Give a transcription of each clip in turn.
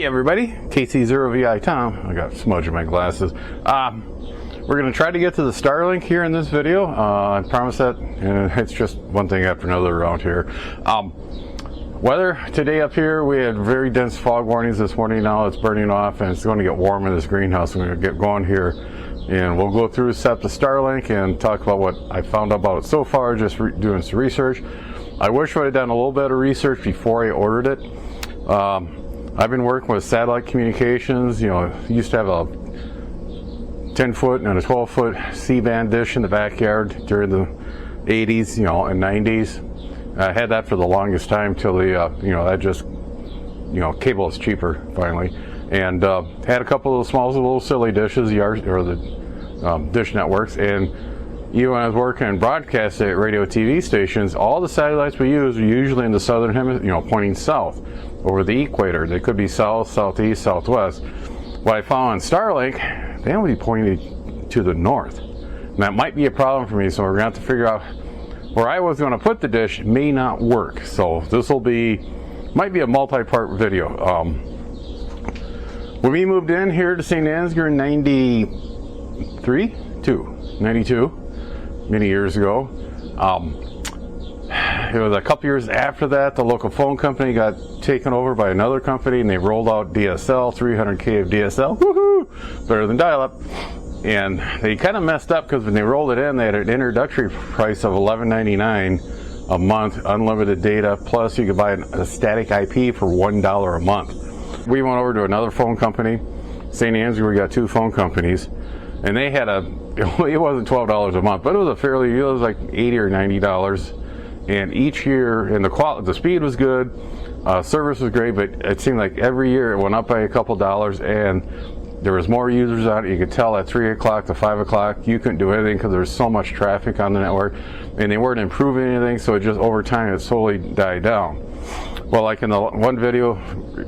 Hey everybody, KC0VI Tom. I got smudge in my glasses. We're going to try to get to the Starlink here in this video. I promise that, and it's just one thing after another around here. Weather today up here, we had very dense fog warnings this morning. Now it's burning off and it's going to get warm in this greenhouse. I'm going to get going here and we'll go through set the Starlink and talk about what I found out about it so far, just doing some research. I wish I had done a little bit of research before I ordered it. I've been working with satellite communications. You know, used to have a 10-foot and a 12-foot C-band dish in the backyard during the 80s, and 90s. I had that for the longest time till the, that just, cable is cheaper finally. And had a couple of small little silly dishes, the dish networks. And even when I was working in broadcast at radio TV stations, all the satellites we use are usually in the southern hemisphere, pointing south over the equator. They could be south, southeast, southwest. What I found on Starlink, they only pointed to the north. And that might be a problem for me, so we're going to have to figure out where I was going to put the dish may not work. So this might be a multi-part video. When we moved in here to St. Ansgar in 92, many years ago. It was a couple years after that, the local phone company got taken over by another company and they rolled out DSL, 300K of DSL, woohoo, better than dial-up. And they kind of messed up because when they rolled it in, they had an introductory price of $11.99 a month, unlimited data, plus you could buy a static IP for $1 a month. We went over to another phone company, St. Ansgar, we got two phone companies, and they had it wasn't $12 a month, but it was like $80 or $90. And each year, and the speed was good, service was great, but it seemed like every year it went up by a couple dollars, and there was more users on it. You could tell at 3 o'clock to 5 o'clock, you couldn't do anything because there was so much traffic on the network, and they weren't improving anything, so it just over time it slowly died down. Well, like in the one video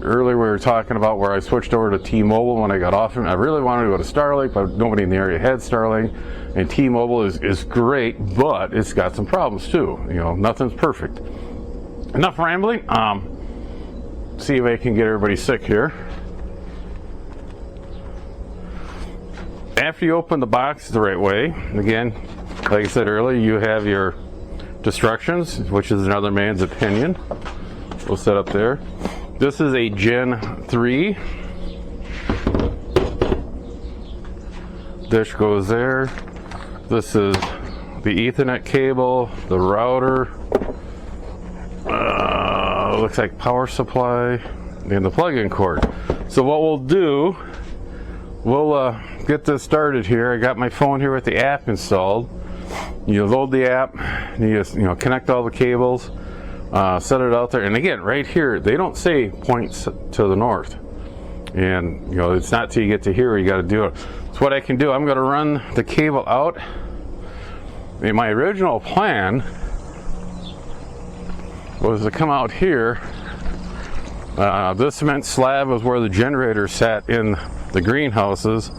earlier we were talking about where I switched over to T-Mobile when I got off him. I really wanted to go to Starlink, but nobody in the area had Starlink. And T-Mobile is great, but it's got some problems too. Nothing's perfect. Enough rambling. See if I can get everybody sick here. After you open the box the right way, again, like I said earlier, you have your instructions, which is another man's opinion. We'll set up there. This is a Gen 3. Dish goes there. This is the Ethernet cable, the router, looks like power supply, and the plug-in cord. So what we'll do, we'll get this started here. I got my phone here with the app installed. You load the app, you just connect all the cables, set it out there, and again, right here, they don't say points to the north. And it's not till you get to here where you got to do it. So what I can do, I'm going to run the cable out. And my original plan was to come out here. This cement slab was where the generator sat in the greenhouses.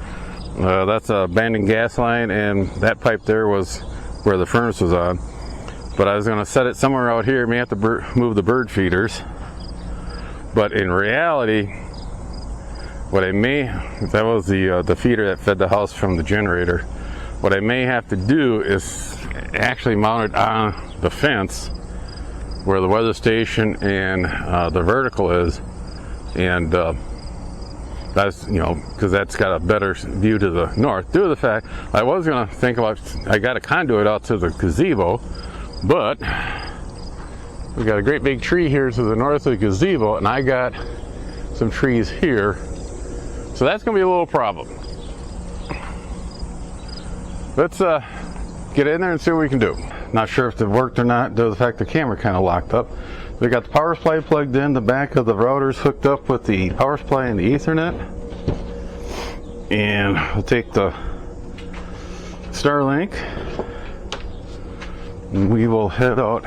That's a abandoned gas line, and that pipe there was where the furnace was on. But I was going to set it somewhere out here. May have to move the bird feeders. But in reality, what I may, that was the feeder that fed the house from the generator. What I may have to do is actually mount it on the fence where the weather station and the vertical is. And that's, because that's got a better view to the north. Due to the fact, I was going to think about, I got a conduit out to the gazebo. But we got a great big tree here to the north of the gazebo, and I got some trees here. So that's going to be a little problem. Let's get in there and see what we can do. Not sure if it worked or not, due to the fact the camera kind of locked up. We got the power supply plugged in, the back of the routers hooked up with the power supply and the Ethernet. And we'll take the Starlink. And we will head out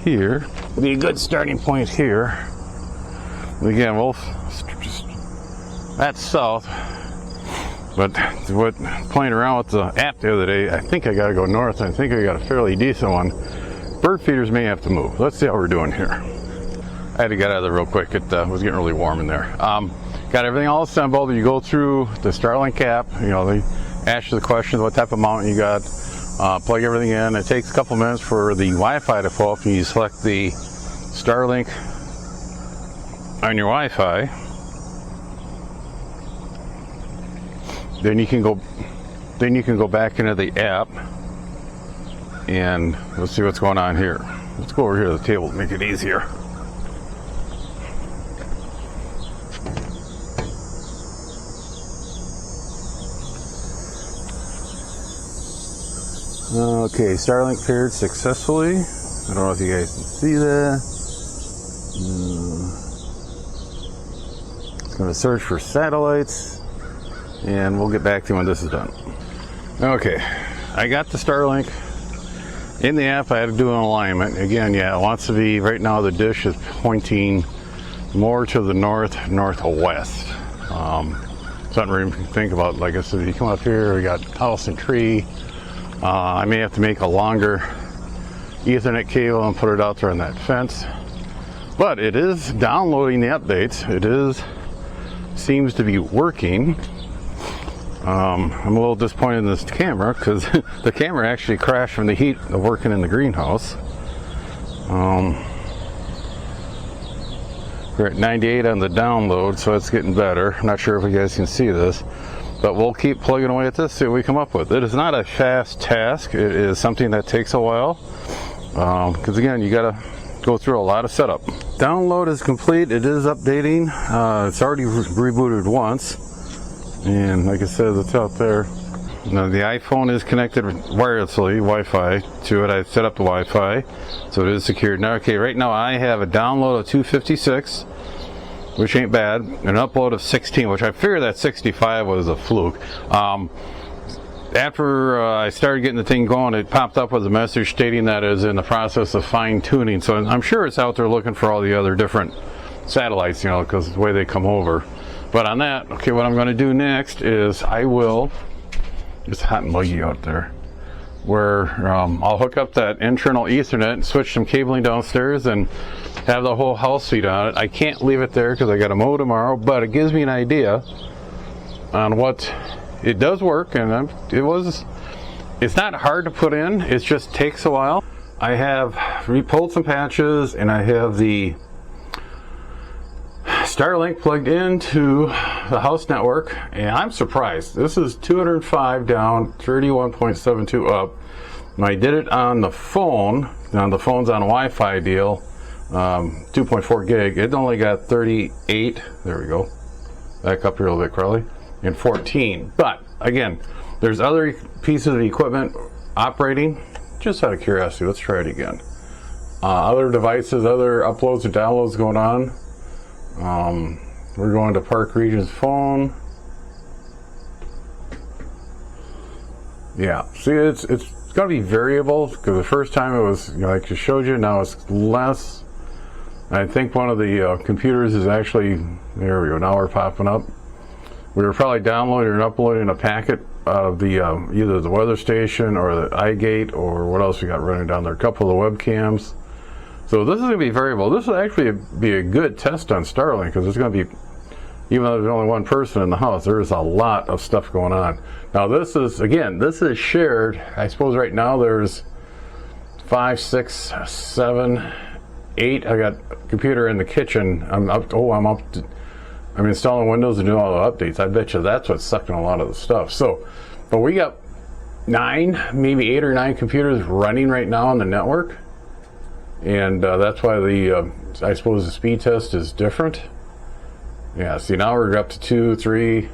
here. Be a good starting point here. And again, that's south. But what playing around with the app the other day, I think I got to go north. I think I got a fairly decent one. Bird feeders may have to move. Let's see how we're doing here. I had to get out of there real quick. It was getting really warm in there. Got everything all assembled. You go through the Starlink app. You know, they ask you the questions, what type of mount you got. Plug everything in. It takes a couple minutes for the Wi-Fi to pull up. You select the Starlink on your Wi-Fi. Then you can go back into the app, and let's see what's going on here. Let's go over here to the table to make it easier. Okay, Starlink paired successfully. I don't know if you guys can see that. It's going to search for satellites, and we'll get back to you when this is done. Okay, I got the Starlink in the app. I had to do an alignment. Again, yeah, it wants to be, right now the dish is pointing more to the northwest. Something to think about. Like I said, you come up here, we got house and tree. I may have to make a longer Ethernet cable and put it out there on that fence. But it is downloading the updates. It seems to be working. I'm a little disappointed in this camera because the camera actually crashed from the heat of working in the greenhouse. We're at 98 on the download, so it's getting better. I'm not sure if you guys can see this. But we'll keep plugging away at this, see what we come up with. It is not a fast task. It is something that takes a while. Because again, you gotta go through a lot of setup. Download is complete. It is updating. It's already rebooted once. And like I said, it's out there. Now the iPhone is connected wirelessly, Wi-Fi, to it. I set up the Wi-Fi, so it is secured. Now, okay, right now I have a download of 256. Which ain't bad, an upload of 16, which I figured that 65 was a fluke. After I started getting the thing going, it popped up with a message stating that it is in the process of fine-tuning. So I'm sure it's out there looking for all the other different satellites, you know, because the way they come over. But on that, okay, what I'm going to do next is I will, it's hot and muggy out there, where I'll hook up that internal Ethernet, switch some cabling downstairs, and have the whole house seat on it. I can't leave it there because I got to mow tomorrow, but it gives me an idea on what it does work, and it's not hard to put in. It just takes a while. I have pulled some patches, and I have the Starlink plugged into the house network, and I'm surprised. This is 205 down, 31.72 up. And I did it on the phone. Now the phone's on a Wi-Fi deal, 2.4 gig. It only got 38. There we go. Back up here a little bit, Crowley. And 14. But again, there's other pieces of equipment operating. Just out of curiosity, let's try it again. Other devices, other uploads and downloads going on. We're going to Park Region's phone. Yeah, see, it's going to be variable because the first time it was, you know, like I showed you, now it's less. I think one of the computers is actually, there we go, now we're popping up. We were probably downloading and uploading a packet out of the either the weather station or the iGate or what else we got running down there, a couple of the webcams. So this is going to be variable. This will actually be a good test on Starlink because it's going to be, even though there's only one person in the house, there is a lot of stuff going on. Now this is, again, this is shared. I suppose right now there's 5, 6, 7, 8. I got a computer in the kitchen. I'm installing Windows and doing all the updates. I bet you that's what's sucking a lot of the stuff. So, but we got 9, maybe 8 or 9 computers running right now on the network. And that's why the, I suppose the speed test is different. Yeah, see now we're up to 2, 3.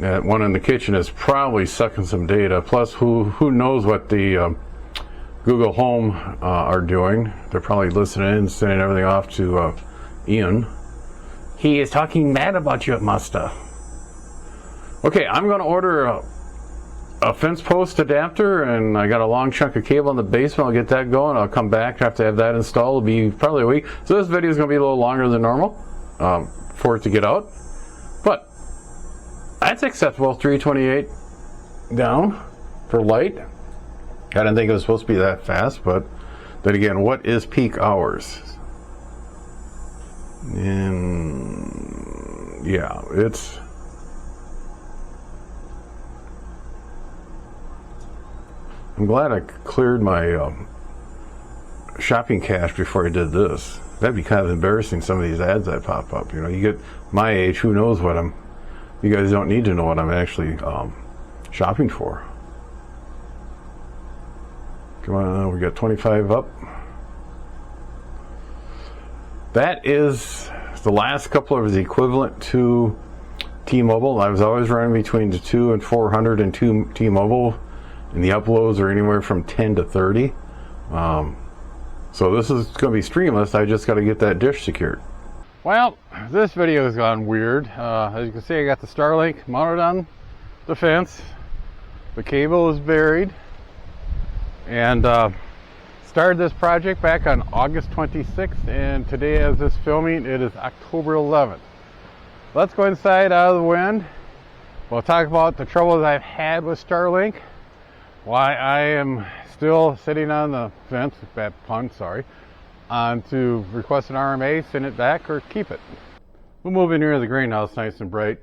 That one in the kitchen is probably sucking some data. Plus, who knows what the Google Home are doing. They're probably listening and sending everything off to Ian. He is talking mad about you at Mazda. Okay, I'm going to order a fence post adapter, and I got a long chunk of cable in the basement. I'll get that going. I'll come back after I have that installed. It'll be probably a week. So this video is going to be a little longer than normal for it to get out. But that's acceptable. 328 down for light. I didn't think it was supposed to be that fast, but then again, what is peak hours? And yeah, I'm glad I cleared my shopping cache before I did this. That'd be kind of embarrassing, some of these ads that pop up. You know, you get my age, who knows what you guys don't need to know what I'm actually shopping for. Come on, we got 25 up. That is the last couple of the equivalent to T-Mobile. I was always running between the 2 and 400 and T-Mobile, and the uploads are anywhere from 10 to 30. So this is going to be streamless. I just got to get that dish secured. Well, this video has gone weird. As you can see, I got the Starlink mounted on the fence. The cable is buried. And started this project back on August 26th. And today, as this filming, it is October 11th. Let's go inside out of the wind. We'll talk about the troubles I've had with Starlink. Why I am still sitting on the fence, bad pun, sorry, to request an RMA, send it back, or keep it. We'll move in here to the greenhouse, nice and bright.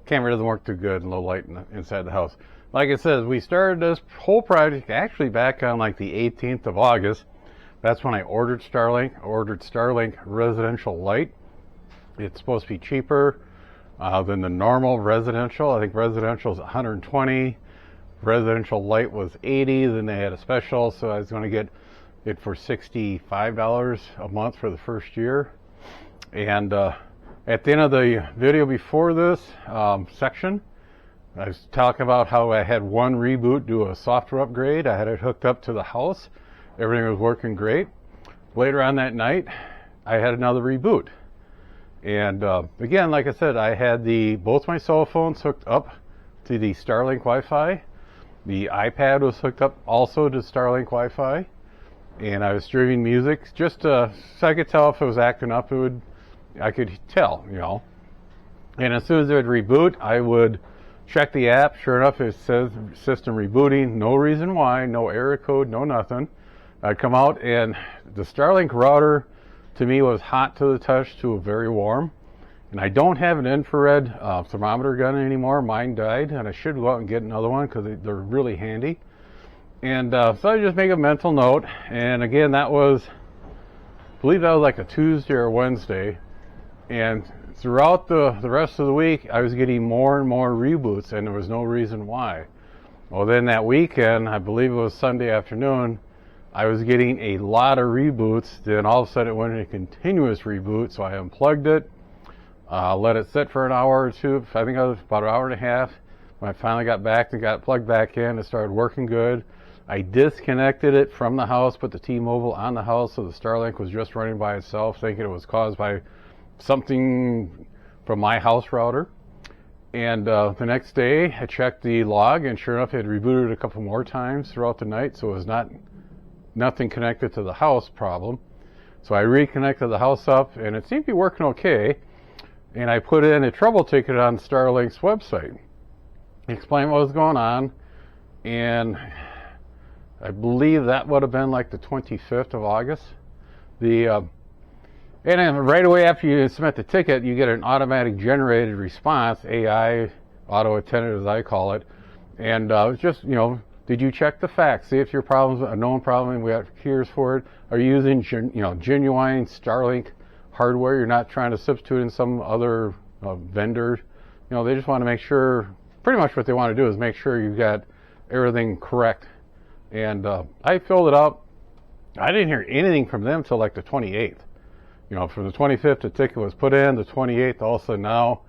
Camera doesn't work too good and low light inside the house. Like I said, we started this whole project actually back on like the 18th of August. That's when I ordered Starlink. I ordered Starlink Residential Lite. It's supposed to be cheaper than the normal residential. I think residential is 120. Residential Lite was 80, then they had a special, so I was going to get it for $65 a month for the first year. And at the end of the video before this section, I was talking about how I had one reboot, do a software upgrade. I had it hooked up to the house. Everything was working great. Later on that night, I had another reboot. And again, like I said, I had both my cell phones hooked up to the Starlink Wi-Fi. The iPad was hooked up also to Starlink Wi-Fi, and I was streaming music just so I could tell if it was acting up. I could tell, you know. And as soon as it would reboot, I would check the app. Sure enough, it says system rebooting. No reason why, no error code, no nothing. I'd come out, and the Starlink router to me was hot to the touch to very warm. And I don't have an infrared thermometer gun anymore. Mine died, and I should go out and get another one because they're really handy. And so I just make a mental note. And again, I believe that was like a Tuesday or Wednesday. And throughout the rest of the week, I was getting more and more reboots, and there was no reason why. Well, then that weekend, I believe it was Sunday afternoon, I was getting a lot of reboots. Then all of a sudden, it went into continuous reboot, so I unplugged it. Let it sit for an hour or two. I think it was about an hour and a half. When I finally got back and got it plugged back in, it started working good. I disconnected it from the house, put the T-Mobile on the house, so the Starlink was just running by itself, thinking it was caused by something from my house router. And the next day, I checked the log, and sure enough, it had rebooted a couple more times throughout the night, so it was nothing connected to the house problem. So I reconnected the house up, and it seemed to be working okay. And I put in a trouble ticket on Starlink's website. Explain what was going on, and I believe that would have been like the 25th of August. And then right away after you submit the ticket, you get an automatic generated response, AI, auto attendant as I call it. And it's just, you know, did you check the facts? See if your problem's a known problem and we have cures for it. Are you using, genuine Starlink hardware? You're not trying to substitute in some other vendor. You know, they just want to make sure, pretty much what they want to do is make sure you've got everything correct. And I filled it out. I didn't hear anything from them till like the 28th. You know, from the 25th, the ticket was put in. The 28th, all of a sudden now,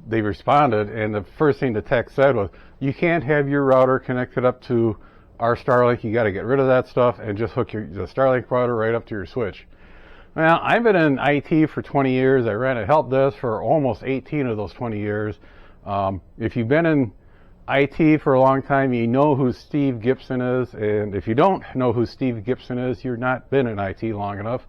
they responded, and the first thing the text said was, you can't have your router connected up to our Starlink. You got to get rid of that stuff and just hook the Starlink router right up to your switch. Well, I've been in IT for 20 years. I ran a help desk for almost 18 of those 20 years. If you've been in IT for a long time, you know who Steve Gibson is. And if you don't know who Steve Gibson is, you've not been in IT long enough.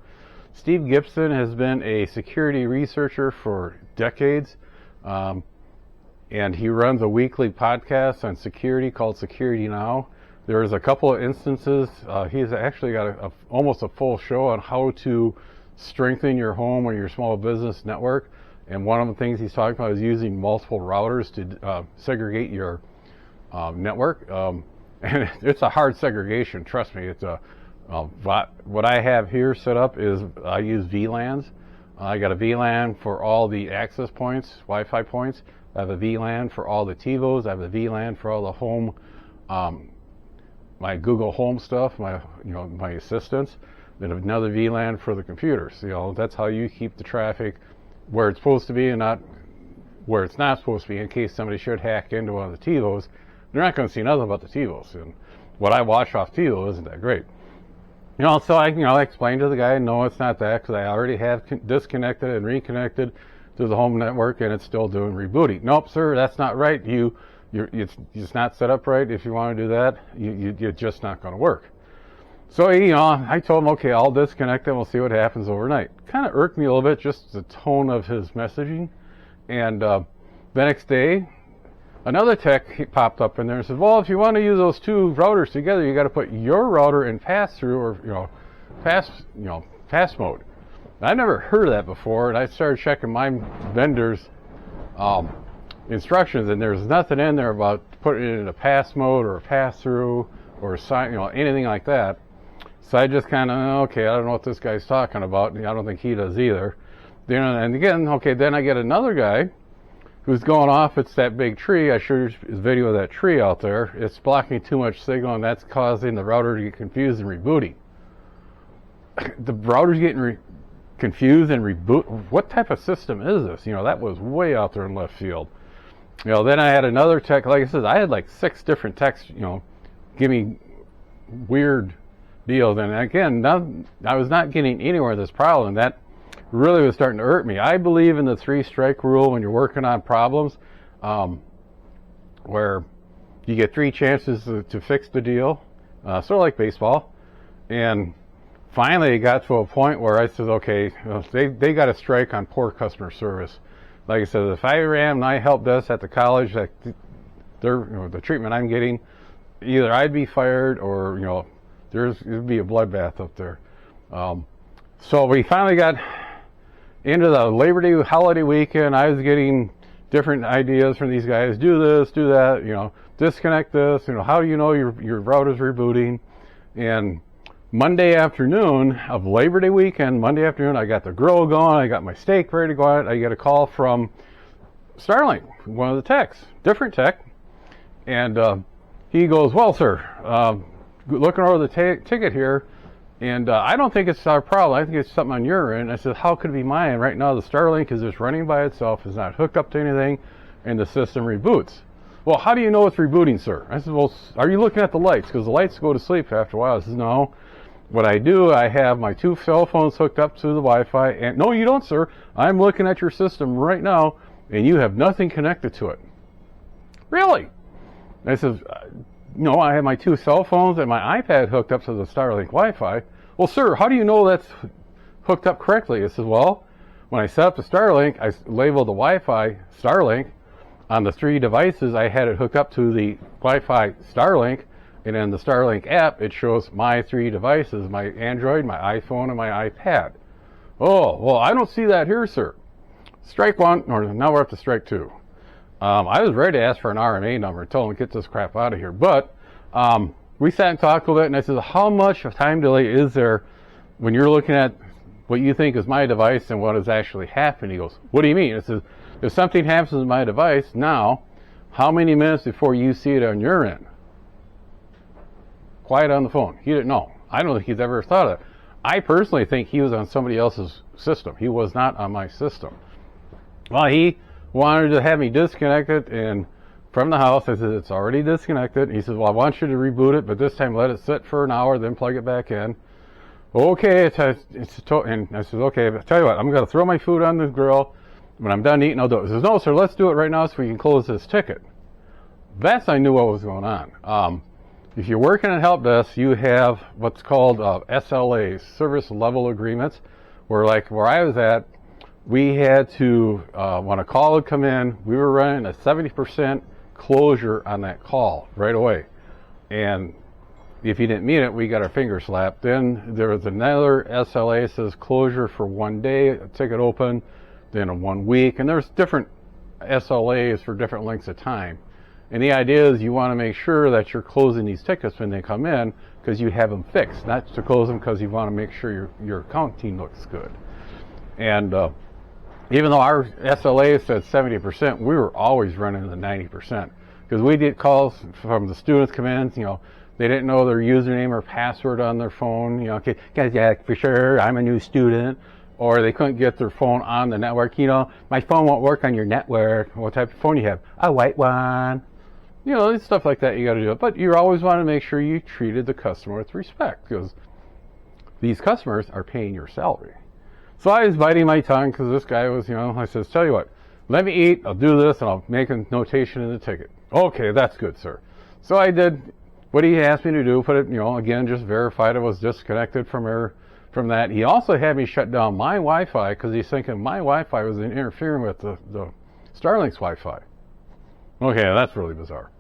Steve Gibson has been a security researcher for decades. And he runs a weekly podcast on security called Security Now. There's a couple of instances. He's actually got almost a full show on how to strengthen your home or your small business network. And one of the things he's talking about is using multiple routers to segregate your network. And it's a hard segregation, trust me. It's a what I have here set up is I use VLANs. I got a VLAN for all the access points, Wi-Fi points. I have a VLAN for all the TiVos. I have a VLAN for all the home, my Google Home stuff, my assistants. Then another VLAN for the computers. That's how you keep the traffic where it's supposed to be and not where it's not supposed to be. In case somebody should hack into one of the TiVos, they're not going to see nothing about the TiVos. And what I watch off TiVo isn't that great. So I explained to the guy, no, it's not that, because I already have disconnected and reconnected to the home network, and it's still doing rebooting. Nope, sir, that's not right. It's not set up right. If you want to do that, you're just not going to work. So I told him, okay, I'll disconnect it. We'll see what happens overnight. Kind of irked me a little bit, just the tone of his messaging. And the next day, another tech popped up in there and said, well, if you want to use those two routers together, you got to put your router in pass-through or pass mode. And I never heard of that before, and I started checking my vendor's instructions, and there's nothing in there about putting it in a pass mode or a pass-through or anything like that. So I just kind of, okay, I don't know what this guy's talking about. I don't think he does either. And again, okay, then I get another guy who's going off. It's that big tree. I showed you a video of that tree out there. It's blocking too much signal, and that's causing the router to get confused and rebooting. The router's getting confused and reboot. What type of system is this? That was way out there in left field. Then I had another tech. Like I said, I had like 6 different techs, give me weird deals. And again, I was not getting anywhere with this problem. That really was starting to hurt me. I believe in the 3-strike rule when you're working on problems, where you get 3 chances to fix the deal, sort of like baseball. And finally, it got to a point where I said, okay, they got a strike on poor customer service. Like I said, if I ran my help desk at the college, the treatment I'm getting, either I'd be fired or there'd be a bloodbath up there. So we finally got into the Labor Day holiday weekend. I was getting different ideas from these guys. Do this, do that. Disconnect this. How do you know your router's rebooting? And Monday afternoon of Labor Day weekend, Monday afternoon, I got the grill going. I got my steak ready to go out. I get a call from Starlink, one of the techs, different tech, and he goes, well, sir, looking over the ticket here, and I don't think it's our problem. I think it's something on your end. I said, how could it be mine? Right now, the Starlink is just running by itself. It's not hooked up to anything, and the system reboots. Well, how do you know it's rebooting, sir? I said, well, are you looking at the lights? Because the lights go to sleep after a while. I said, no. What I do, I have my 2 cell phones hooked up to the Wi-Fi, and no, you don't, sir. I'm looking at your system right now, and you have nothing connected to it. Really? And I said, no, I have my 2 cell phones and my iPad hooked up to the Starlink Wi-Fi. Well, sir, how do you know that's hooked up correctly? I said, well, when I set up the Starlink, I labeled the Wi-Fi Starlink. On the 3 devices, I had it hooked up to the Wi-Fi Starlink, and in the Starlink app, it shows my 3 devices, my Android, my iPhone, and my iPad. Oh, well, I don't see that here, sir. Strike 1, or now we're up to strike 2. I was ready to ask for an RMA number and tell them to get this crap out of here. But we sat and talked a little bit, and I said, how much of time delay is there when you're looking at what you think is my device and what is actually happening? He goes, what do you mean? I said, if something happens to my device now, how many minutes before you see it on your end? Quiet on the phone. He didn't know. I don't think he's ever thought of it. I personally think he was on somebody else's system. He was not on my system. Well, he wanted to have me disconnected and from the house. I said, it's already disconnected. He said, well, I want you to reboot it, but this time let it sit for an hour, then plug it back in. Okay. And I said, okay, but tell you what, I'm going to throw my food on the grill. When I'm done eating, I'll do it. He says, no, sir, let's do it right now so we can close this ticket. That's I knew what was going on. If you're working at help desk, you have what's called SLAs, service level agreements, where I was at, we had to, when a call would come in, we were running a 70% closure on that call right away. And if you didn't meet it, we got our finger slapped. Then there was another SLA says closure for 1 day, a ticket open, then a 1 week, and there's different SLAs for different lengths of time. And the idea is you want to make sure that you're closing these tickets when they come in because you have them fixed, not to close them because you want to make sure your accounting looks good. And even though our SLA said 70%, we were always running the 90% because we get calls from the students come in, they didn't know their username or password on their phone, okay, yeah, for sure, I'm a new student. Or they couldn't get their phone on the network. My phone won't work on your network. What type of phone you have? A white one. Stuff like that you got to do. But you always want to make sure you treated the customer with respect because these customers are paying your salary. So I was biting my tongue because this guy was, I says, tell you what, let me eat, I'll do this, and I'll make a notation in the ticket. Okay, that's good, sir. So I did what he asked me to do, put it, again, just verified it was disconnected from that. He also had me shut down my Wi-Fi because he's thinking my Wi-Fi was interfering with the Starlink's Wi-Fi. Okay, that's really bizarre.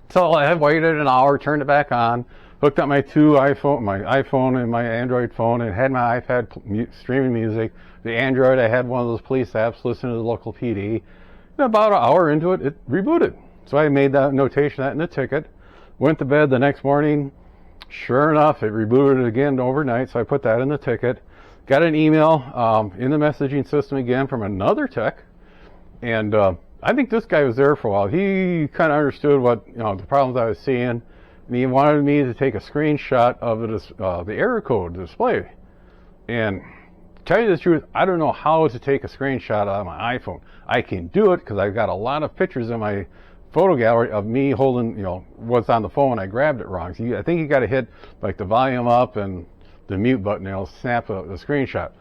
So I had waited an hour, turned it back on, hooked up my iPhone and my Android phone, and had my iPad streaming music. The Android, I had one of those police apps, listening to the local PD. And about an hour into it, it rebooted. So I made that notation that in the ticket, went to bed the next morning. Sure enough, it rebooted again overnight, so I put that in the ticket. Got an email in the messaging system again from another tech, and I think this guy was there for a while. He kind of understood what the problems I was seeing, and he wanted me to take a screenshot of the error code display. And to tell you the truth, I don't know how to take a screenshot out of my iPhone. I can do it because I've got a lot of pictures in my photo gallery of me holding, what's on the phone. I grabbed it wrong. So I think you got to hit like the volume up and the mute button, and it'll snap the screenshot.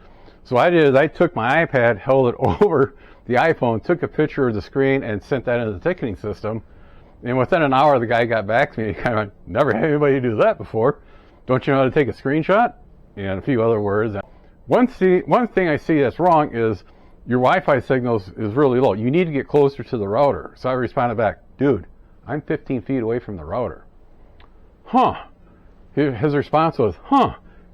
So what I did is I took my iPad, held it over the iPhone, took a picture of the screen, and sent that into the ticketing system. And within an hour, the guy got back to me. He kind of went, never had anybody do that before. Don't you know how to take a screenshot? And a few other words. One thing I see that's wrong is your Wi-Fi signal is really low. You need to get closer to the router. So I responded back, dude, I'm 15 feet away from the router. His response was,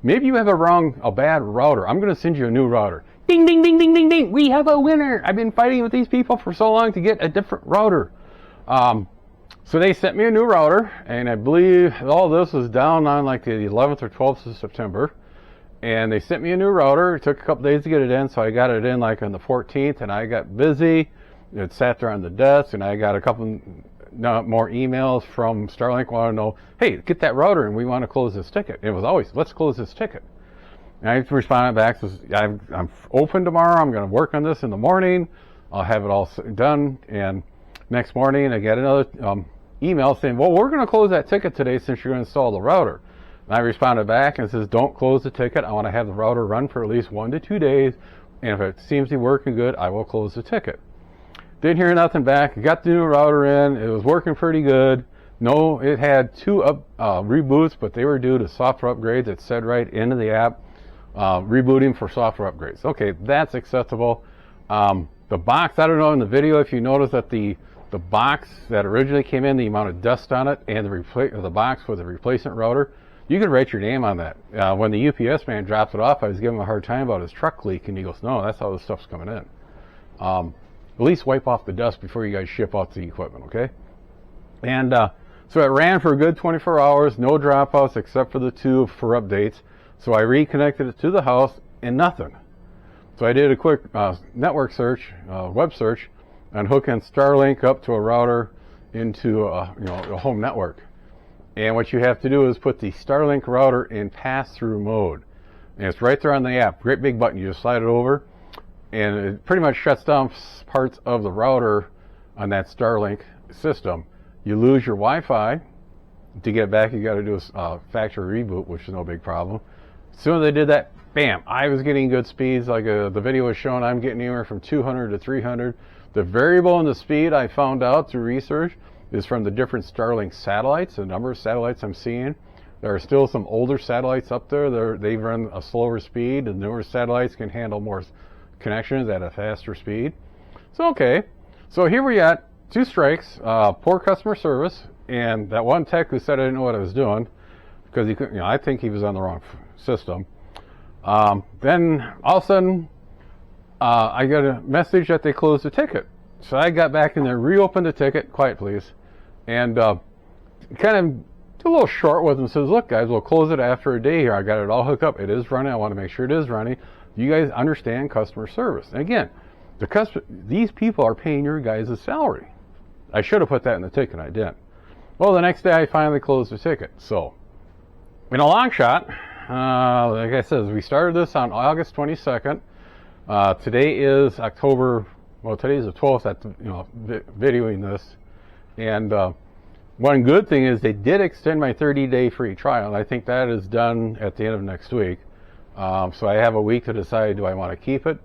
maybe you have a bad router. I'm going to send you a new router. Ding, ding, ding, ding, ding, ding. We have a winner. I've been fighting with these people for so long to get a different router. So they sent me a new router, and I believe all this was down on like the 11th or 12th of September. And they sent me a new router. It took a couple days to get it in, so I got it in like on the 14th, and I got busy. It sat there on the desk, and I got a couple more emails from Starlink wanting to know, hey, get that router, and we want to close this ticket. It was always, let's close this ticket. And I responded back, I'm open tomorrow. I'm going to work on this in the morning. I'll have it all done. And next morning, I get another email saying, well, we're going to close that ticket today since you're going to install the router. And I responded back and says, don't close the ticket. I want to have the router run for at least 1 to 2 days. And if it seems to be working good, I will close the ticket. Didn't hear nothing back. Got the new router in. It was working pretty good. No, it had 2 reboots, but they were due to software upgrades. It said right into the app, rebooting for software upgrades. Okay, that's acceptable. The box, I don't know in the video if you notice that the box that originally came in, the amount of dust on it, and the box with the replacement router, you can write your name on that. When the UPS man dropped it off, I was giving him a hard time about his truck leak, and he goes, no, that's how this stuff's coming in. At least wipe off the dust before you guys ship out the equipment, okay? And so it ran for a good 24 hours, no dropouts except for the 2 for updates. So I reconnected it to the house, and nothing. So I did a quick network search, web search, and hooking Starlink up to a router into a home network. And what you have to do is put the Starlink router in pass-through mode. And it's right there on the app. Great big button. You just slide it over, and it pretty much shuts down parts of the router on that Starlink system. You lose your Wi-Fi. To get back, you got to do a factory reboot, which is no big problem. As soon as they did that, bam, I was getting good speeds. Like the video was showing, I'm getting anywhere from 200 to 300. The variable in the speed I found out through research is from the different Starlink satellites, the number of satellites I'm seeing. There are still some older satellites up there. They run a slower speed. The newer satellites can handle more connections at a faster speed. So, okay. So here we at 2 strikes, poor customer service, and that one tech who said I didn't know what I was doing. because he couldn't, I think he was on the wrong system. Then all of a sudden, I got a message that they closed the ticket. So I got back in there, reopened the ticket, quiet please, and kind of did a little short with them. Says, look guys, we'll close it after a day here. I got it all hooked up. It is running. I want to make sure it is running. You guys understand customer service. And again, these people are paying your guys' salary. I should have put that in the ticket. I didn't. Well, the next day I finally closed the ticket. So, in a long shot, like I said, we started this on August 22nd. Today is October. Well, today's the 12th at videoing this. And one good thing is they did extend my 30-day free trial, and I think that is done at the end of next week. So I have a week to decide, do I want to keep it?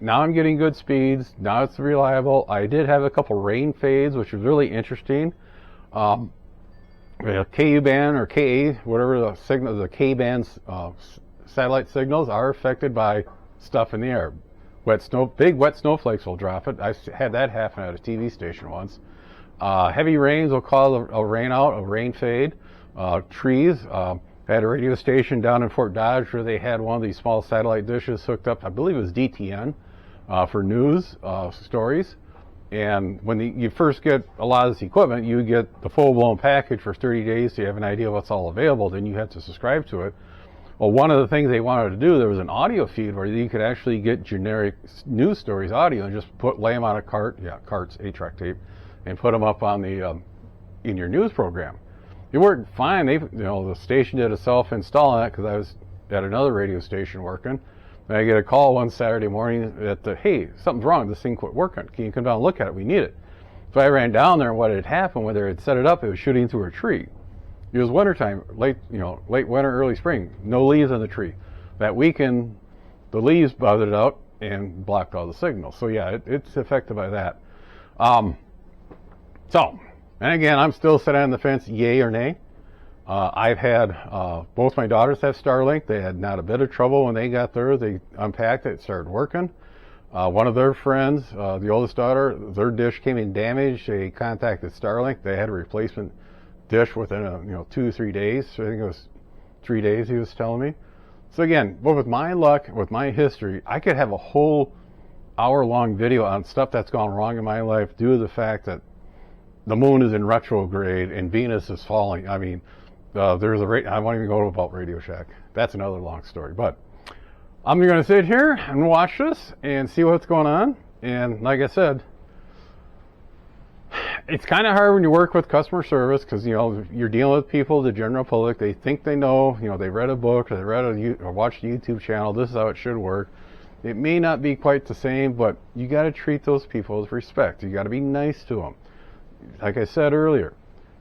Now I'm getting good speeds. Now it's reliable. I did have a couple rain fades, which was really interesting. KU band or KA, whatever the signal, the K band's satellite signals are affected by stuff in the air. Big wet snowflakes will drop it. I had that happen at a TV station once. Heavy rains will cause a rain out, a rain fade. Trees. I had a radio station down in Fort Dodge where they had one of these small satellite dishes hooked up. I believe it was DTN for news stories. And when you first get a lot of this equipment, you get the full-blown package for 30 days, so you have an idea what's all available. Then you have to subscribe to it. Well, one of the things they wanted to do, there was an audio feed where you could actually get generic news stories audio and just lay them on a cart, carts, 8-track tape, and put them up on the in your news program. It worked fine. The station did a self-install on it because I was at another radio station working. And I get a call one Saturday morning that, hey, something's wrong. This thing quit working. Can you come down and look at it? We need it. So I ran down there, and what had happened when they had set it up, it was shooting through a tree. It was wintertime, late winter, early spring. No leaves on the tree. That weekend, the leaves buzzed out and blocked all the signals. So yeah, it's affected by that. And again, I'm still sitting on the fence, yay or nay. I've had, both my daughters have Starlink. They had not a bit of trouble when they got theirs. They unpacked it, started working. One of their friends, the oldest daughter, their dish came in damaged. They contacted Starlink. They had a replacement dish within 2-3 days. So I think it was 3 days he was telling me. So again, but with my luck, with my history, I could have a whole hour-long video on stuff that's gone wrong in my life due to the fact that the moon is in retrograde and Venus is falling. I mean, I won't even go about Radio Shack. That's another long story. But I'm going to sit here and watch this and see what's going on. And like I said, it's kind of hard when you work with customer service because, you're dealing with people, the general public. They think they know, they read a book or they or watched a YouTube channel. This is how it should work. It may not be quite the same, but you got to treat those people with respect. You got to be nice to them. Like I said earlier,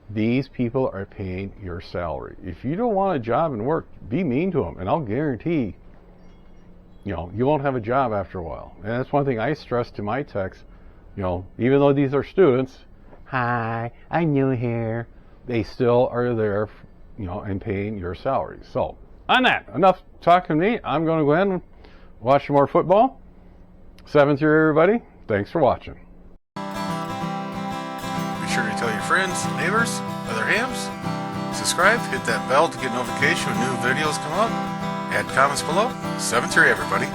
these people are paying your salary. If you don't want a job and work, be mean to them, and I'll guarantee, you won't have a job after a while. And that's one thing I stress to my techs. Even though these are students, hi, I'm new here, they still are there, and paying your salary. So, on that, enough talking to me. I'm going to go ahead and watch some more football. 7-3, everybody. Thanks for watching. Be sure to tell your friends, neighbors, other hams. Subscribe, hit that bell to get notification when new videos come up. Add comments below. 7-3, everybody.